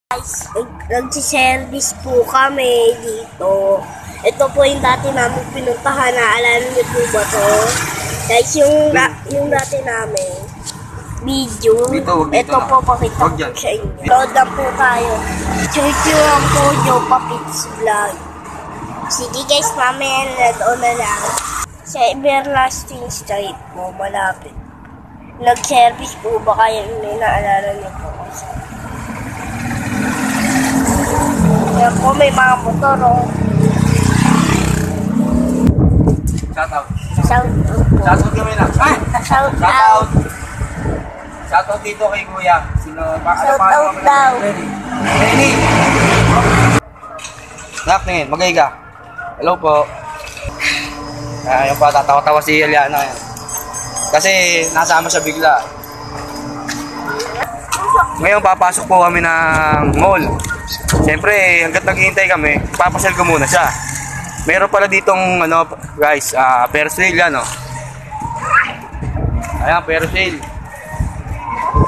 Guys, nagsiservice po kami dito. Ito po yung dati namin pinuntahan. Naalala niyo po ba to? Guys, yung dati namin video. Ito po, pakita ko sa inyo. Load lang po tayo. Search lang po yung Papits Vlog. Sige guys, mamaya na doon na lang. Sa Everlasting Street po, malapit. Nag-service po ba kayo? May naalala niyo po kasi. Yan po, may mga motor, oh. Shout out. Shout out po. Shout out kami na. Shout out. Shout out dito kay Kuya. Shout out daw. Lenny. Nak, tingin. Magay ka. Hello po. Yung pa, tatawa-tawa si Eliana. Kasi nasama siya bigla. Ngayon papasok po kami ng mall. Siyempre, hanggat naghihintay kami, papasyal ko muna siya. Meron pala ditong, guys, Ferris wheel yan, Ayan, Ferris wheel.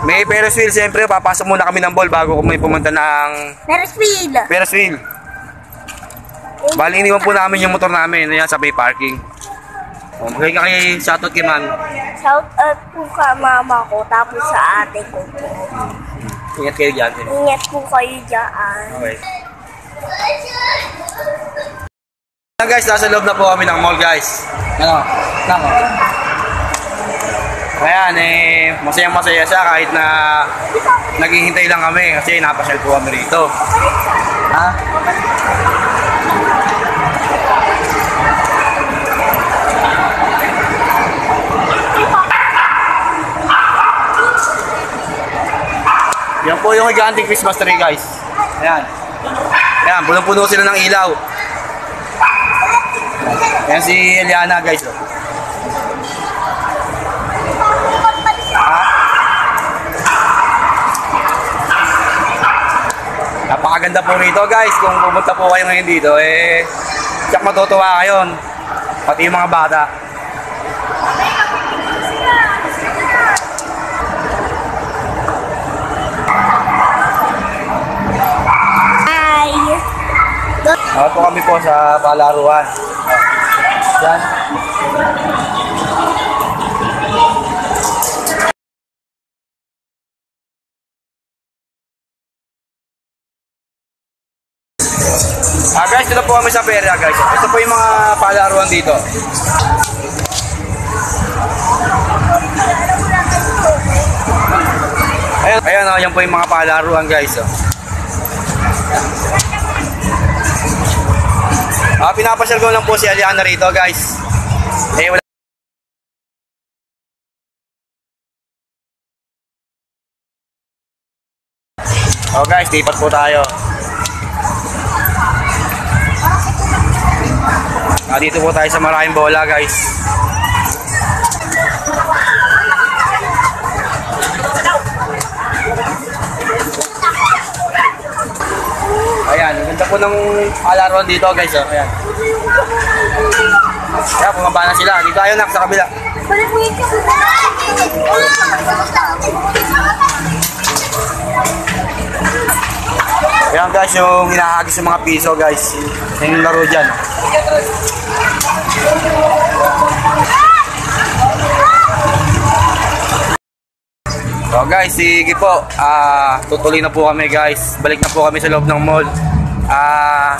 May Ferris wheel, siyempre, papasok muna kami ng mall bago kami pumunta ng Ferris wheel. Bali, iniwan po namin yung motor namin, ayan, sa bay parking. Magay ka kay shoutout kay mami. Shoutout po ka mama ko, tapos sa ate ko po. Ingat kayo dyan. Ingat po kayo dyan. Okay. Guys, nasa loob na po kami ng mall, guys. Ayan, masayang-masaya siya kahit na naghihintay lang kami kasi napasyal po kami rito. Ha? Yan po yung gigantic Christmas tree, guys. Ayan. Ayan, punong-puno sila ng ilaw. Ayan si Eliana, guys. Napakaganda po rito, guys. Kung pumunta po kayo ngayon dito, tiyak matutuwa kayo. Pati yung mga bata. Po kami po sa palaruan. Yan. Guys, dito po kami sa perya, guys. Ito po yung mga palaruan dito. Ayan, yan po yung mga palaruan, guys. Pinapasyal ko lang po si Eliana rito, guys. Wala. Guys, lipat po tayo. Dito po tayo sa maraming bola, guys. Ayan, ganda po ng palaruan dito, guys. Ayan. Ayan, pumaba na sila. Dito tayo, nak, sa kabila. Ayan, guys, yung hinahagis yung mga piso, guys. Yung laro dyan. So guys, sige po, tutuloy na po kami, guys. Balik na po kami sa loob ng mall.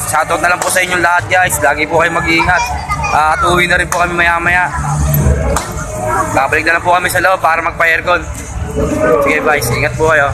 Shoutout na lang po sa inyong lahat, guys. Lagi po kayo mag-iingat. At uwi na rin po kami maya-maya. Babalik na lang po kami sa loob para magpa-aircon. Sige guys, ingat po kayo.